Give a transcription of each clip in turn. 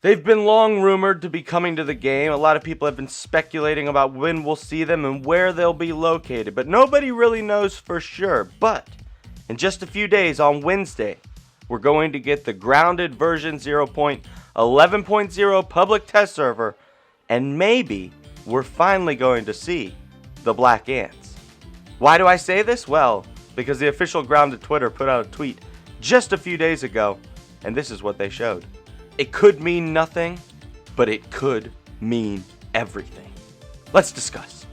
They've been long rumored to be coming to the game. A lot of people have been speculating about when we'll see them and where they'll be located, but nobody really knows for sure. But in just a few days, on Wednesday, we're going to get the grounded version 0.11.0 public test server, and maybe we're finally going to see the black ants. Why do I say this? Well, because the official Grounded Twitter put out a tweet just a few days ago, and this is what they showed. It could mean nothing, but it could mean everything. Let's discuss.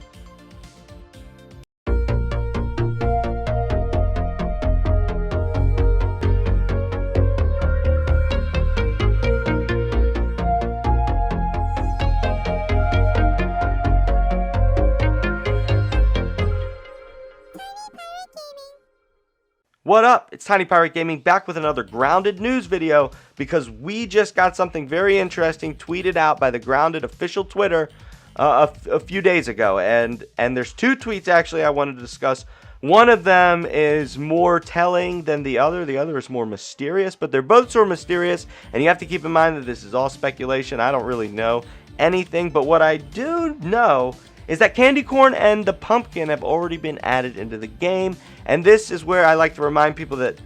What up? It's Tiny Pirate Gaming back with another Grounded news video because we just got something very interesting tweeted out by the Grounded official Twitter a few days ago. And there's two tweets actually I wanted to discuss. One of them is more telling than the other. The other is more mysterious, but they're both sort of mysterious. And you have to keep in mind that this is all speculation. I don't really know anything, but what I do know is that candy corn and the pumpkin have already been added into the game. And this is where I like to remind people that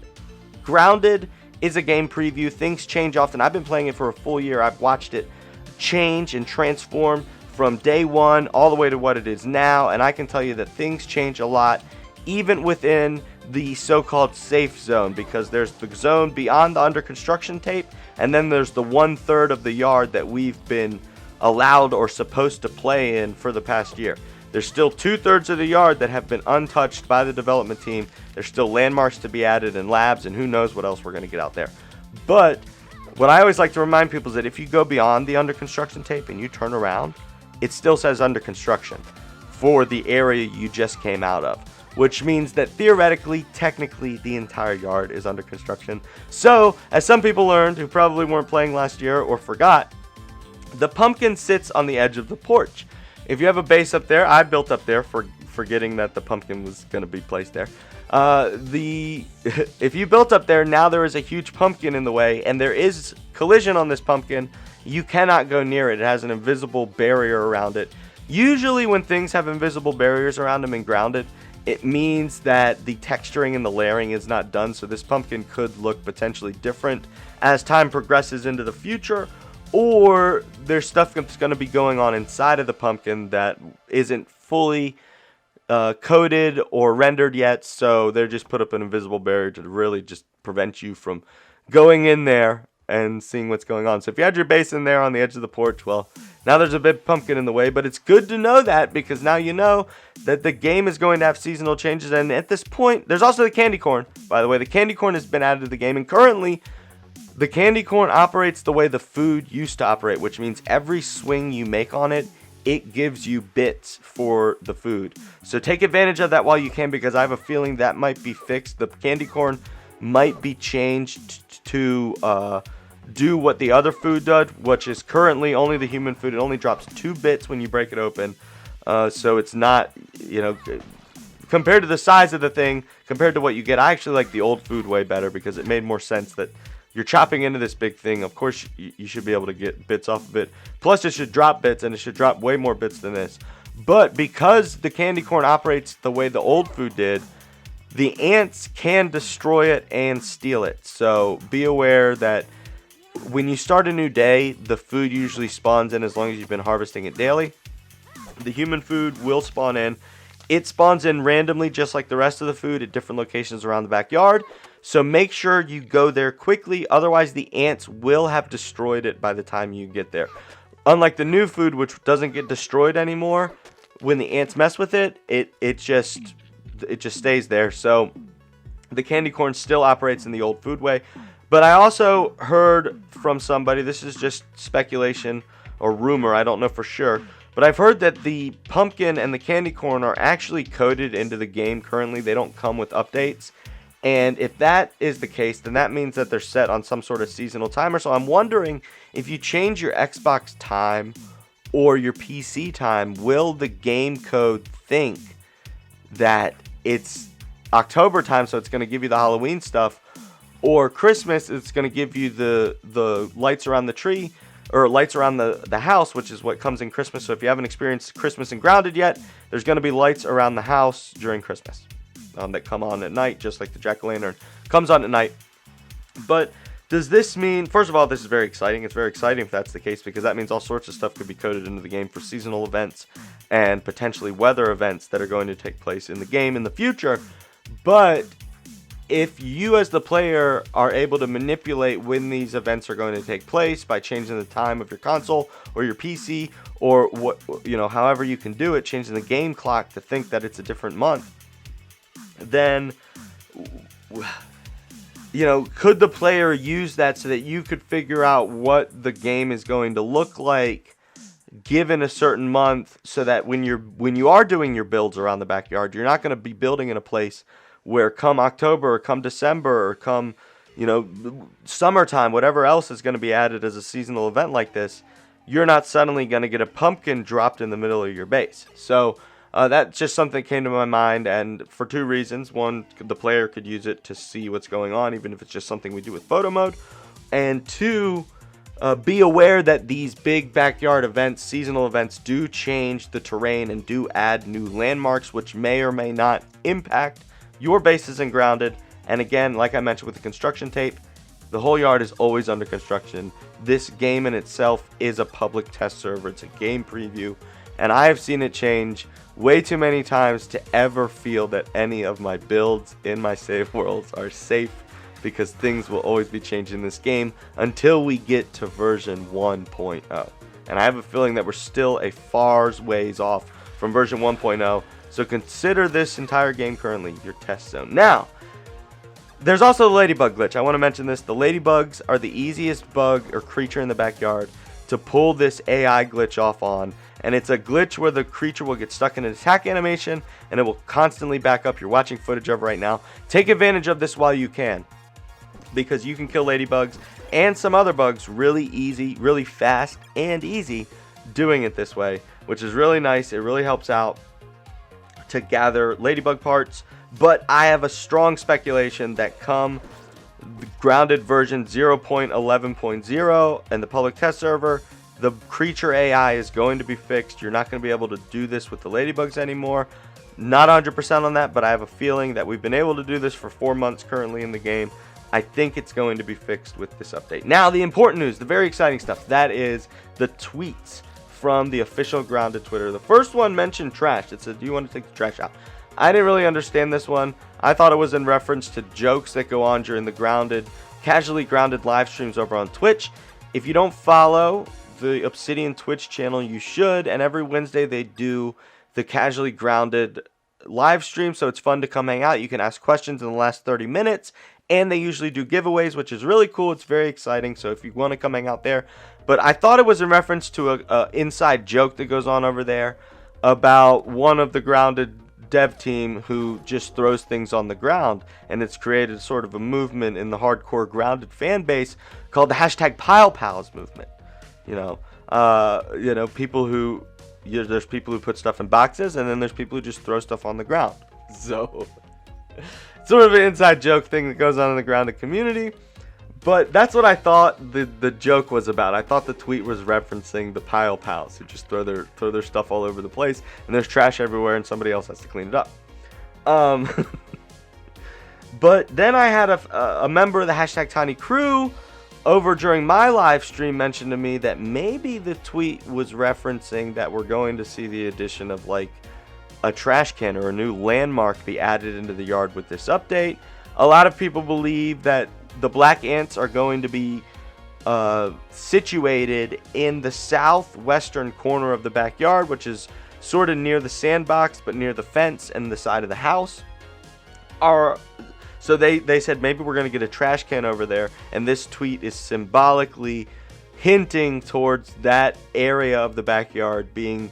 Grounded is a game preview. Things change often. I've been playing it for a full year. I've watched it change and transform from day one all the way to what it is now. And I can tell you that things change a lot, even within the so-called safe zone, because there's the zone beyond the under construction tape, and then there's the 1/3 of the yard that we've been allowed or supposed to play in for the past year. There's still 2/3 of the yard that have been untouched by the development team. There's still landmarks to be added and labs, and who knows what else we're going to get out there. But what I always like to remind people is that if you go beyond the under construction tape and you turn around, it still says under construction for the area you just came out of, which means that theoretically, technically, the entire yard is under construction. So, as some people learned who probably weren't playing last year or forgot, the pumpkin sits on the edge of the porch. If you have a base up there, I built up there for forgetting that the pumpkin was going to be placed there. If you built up there, now there is a huge pumpkin in the way, and there is collision on this pumpkin. You cannot go near it. It has an invisible barrier around it. Usually when things have invisible barriers around them and Grounded, it means that the texturing and the layering is not done, so this pumpkin could look potentially different as time progresses into the future. Or there's stuff that's going to be going on inside of the pumpkin that isn't fully coded or rendered yet, so they're just put up an invisible barrier to really just prevent you from going in there and seeing what's going on. So if you had your base in there on the edge of the porch, well, now there's a big pumpkin in the way, but it's good to know that because now you know that the game is going to have seasonal changes. And at this point, there's also the candy corn. By the way, the candy corn has been added to the game, and currently the candy corn operates the way the food used to operate, which means every swing you make on it, it gives you bits for the food. So take advantage of that while you can, because I have a feeling that might be fixed. The candy corn might be changed to do what the other food does, which is currently only the human food. It only drops 2 bits when you break it open. So it's not, compared to the size of the thing, compared to what you get, I actually like the old food way better because it made more sense that you're chopping into this big thing. Of course, you should be able to get bits off of it. Plus, it should drop bits, and it should drop way more bits than this. But because the candy corn operates the way the old food did, the ants can destroy it and steal it. So be aware that when you start a new day, the food usually spawns in as long as you've been harvesting it daily. The human food will spawn in. It spawns in randomly just like the rest of the food at different locations around the backyard. So make sure you go there quickly, otherwise the ants will have destroyed it by the time you get there. Unlike the new food, which doesn't get destroyed anymore, when the ants mess with it, it just stays there. So the candy corn still operates in the old food way. But I also heard from somebody, this is just speculation or rumor, I don't know for sure, but I've heard that the pumpkin and the candy corn are actually coded into the game currently. They don't come with updates. And if that is the case, then that means that they're set on some sort of seasonal timer. So I'm wondering if you change your Xbox time or your PC time, will the game code think that it's October time, so it's going to give you the Halloween stuff, or Christmas, it's going to give you the lights around the tree? or lights around the house, which is what comes in Christmas. So if you haven't experienced Christmas in Grounded yet, there's going to be lights around the house during Christmas that come on at night, just like the jack-o'-lantern comes on at night. But does this mean, first of all, this is very exciting. It's very exciting if that's the case, because that means all sorts of stuff could be coded into the game for seasonal events and potentially weather events that are going to take place in the game in the future. But if you as the player are able to manipulate when these events are going to take place by changing the time of your console or your PC, or what, however you can do it, changing the game clock to think that it's a different month, then could the player use that so that you could figure out what the game is going to look like given a certain month, so that when you are doing your builds around the backyard, you're not going to be building in a place where come October or come December or come, summertime, whatever else is going to be added as a seasonal event like this, you're not suddenly going to get a pumpkin dropped in the middle of your base. So that's just something that came to my mind, and for two reasons. One, the player could use it to see what's going on, even if it's just something we do with photo mode. And two, be aware that these big backyard events, seasonal events, do change the terrain and do add new landmarks, which may or may not impact your bases in Grounded. And again, like I mentioned with the construction tape, the whole yard is always under construction. This game in itself is a public test server. It's a game preview, and I have seen it change way too many times to ever feel that any of my builds in my save worlds are safe, because things will always be changing in this game until we get to version 1.0. And I have a feeling that we're still a far ways off from version 1.0. So consider this entire game currently your test zone. Now, there's also the ladybug glitch. I want to mention this. The ladybugs are the easiest bug or creature in the backyard to pull this AI glitch off on. And it's a glitch where the creature will get stuck in an attack animation and it will constantly back up. You're watching footage of right now. Take advantage of this while you can, because you can kill ladybugs and some other bugs really easy, really fast and easy doing it this way, which is really nice. It really helps out to gather ladybug parts. But I have a strong speculation that come the Grounded version 0.11.0 and the public test server, the creature AI is going to be fixed. You're not going to be able to do this with the ladybugs anymore. Not 100% on that, but I have a feeling that we've been able to do this for 4 months currently in the game. I think it's going to be fixed with this update. Now, the important news, the very exciting stuff, that is the tweets from the official Grounded Twitter. The first one mentioned trash. It said, do you want to take the trash out? I didn't really understand this one. I thought it was in reference to jokes that go on during the casually grounded live streams over on Twitch. If you don't follow the Obsidian Twitch channel, you should. And every Wednesday they do the casually grounded live stream, so it's fun to come hang out. You can ask questions in the last 30 minutes, and they usually do giveaways, which is really cool. It's very exciting, so if you want to come hang out there. But I thought it was in reference to a inside joke that goes on over there about one of the Grounded dev team who just throws things on the ground, and it's created sort of a movement in the hardcore Grounded fan base called the hashtag Pile Pals movement. People who, there's people who put stuff in boxes, and then there's people who just throw stuff on the ground. So sort of an inside joke thing that goes on in the Grounded community. But that's what I thought the joke was about. I thought the tweet was referencing the Pile Pals who just throw their stuff all over the place, and there's trash everywhere, and somebody else has to clean it up. But then I had a member of the hashtag Tiny Crew over during my live stream mentioned to me that maybe the tweet was referencing that we're going to see the addition of like a trash can or a new landmark be added into the yard with this update. A lot of people believe that the black ants are going to be situated in the southwestern corner of the backyard, which is sort of near the sandbox, but near the fence and the side of the house. So they said maybe we're going to get a trash can over there, and this tweet is symbolically hinting towards that area of the backyard being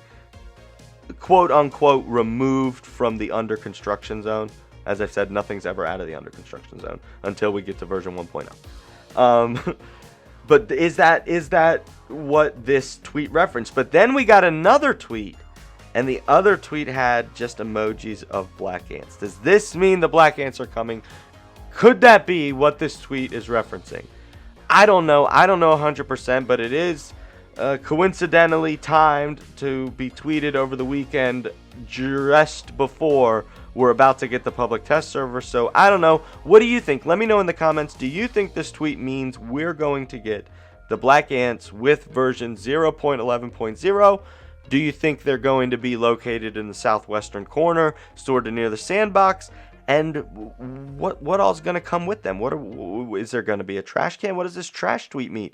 quote unquote removed from the under construction zone. As I've said, nothing's ever out of the under construction zone until we get to version 1.0. But is that what this tweet referenced? But then we got another tweet, and the other tweet had just emojis of black ants. Does this mean the black ants are coming? Could that be what this tweet is referencing? I don't know. I don't know 100%, but it is coincidentally timed to be tweeted over the weekend just before we're about to get the public test server. So I don't know. What do you think? Let me know in the comments. Do you think this tweet means we're going to get the Black Ants with version 0.11.0? Do you think they're going to be located in the southwestern corner, sort of near the sandbox? And what all's going to come with them? Is there going to be a trash can? What does this trash tweet mean?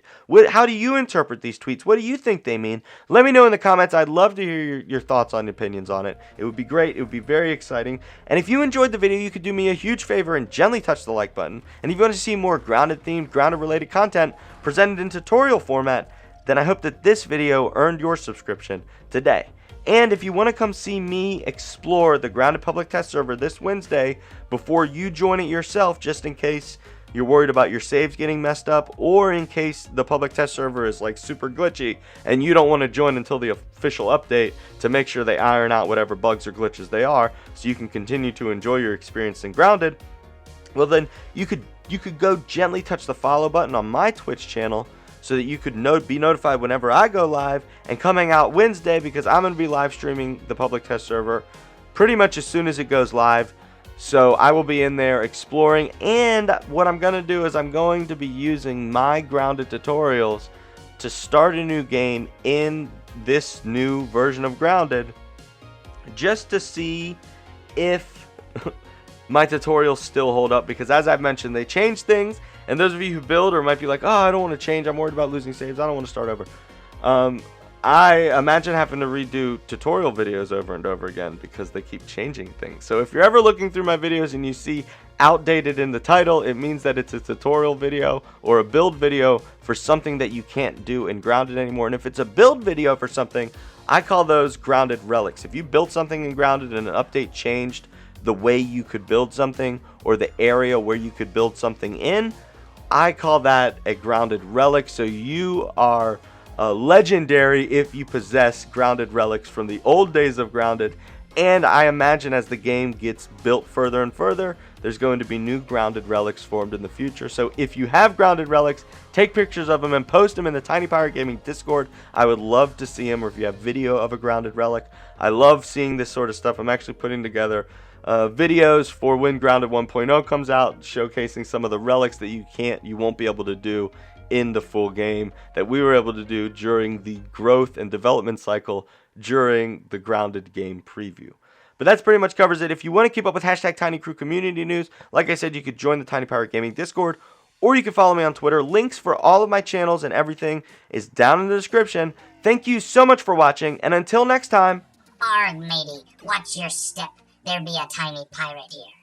How do you interpret these tweets? What do you think they mean? Let me know in the comments. I'd love to hear your thoughts and opinions on it. It would be great. It would be very exciting. And if you enjoyed the video, you could do me a huge favor and gently touch the like button. And if you want to see more grounded-themed, grounded-related content presented in tutorial format, then I hope that this video earned your subscription today. And if you want to come see me explore the Grounded Public Test Server this Wednesday before you join it yourself, just in case you're worried about your saves getting messed up, or in case the public test server is like super glitchy and you don't want to join until the official update to make sure they iron out whatever bugs or glitches they are so you can continue to enjoy your experience in Grounded, well then you could go gently touch the follow button on my Twitch channel so that you could be notified whenever I go live, and coming out Wednesday, because I'm going to be live streaming the public test server pretty much as soon as it goes live. So I will be in there exploring, and what I'm going to do is I'm going to be using my Grounded tutorials to start a new game in this new version of Grounded, just to see if my tutorials still hold up, because as I've mentioned, they changed things. And those of you who build or might be like, oh, I don't want to change, I'm worried about losing saves, I don't want to start over. I imagine having to redo tutorial videos over and over again because they keep changing things. So if you're ever looking through my videos and you see outdated in the title, it means that it's a tutorial video or a build video for something that you can't do in Grounded anymore. And if it's a build video for something, I call those Grounded relics. If you built something in Grounded and an update changed the way you could build something or the area where you could build something in, I call that a Grounded relic. So you are legendary if you possess Grounded relics from the old days of Grounded. And I imagine as the game gets built further and further, there's going to be new Grounded relics formed in the future. So if you have Grounded relics, take pictures of them and post them in the Tiny Pirate Gaming Discord. I would love to see them. Or if you have video of a Grounded relic, I love seeing this sort of stuff. I'm actually putting together videos for when Grounded 1.0 comes out, showcasing some of the relics that you won't be able to do in the full game that we were able to do during the growth and development cycle during the Grounded game preview. But that's pretty much covers it. If you want to keep up with #TinyCrew community news, like I said, you could join the Tiny Pirate Gaming Discord, or you can follow me on Twitter. Links for all of my channels and everything is down in the description. Thank you so much for watching, and until next time. Arg, matey, watch your step. There be a tiny pirate here.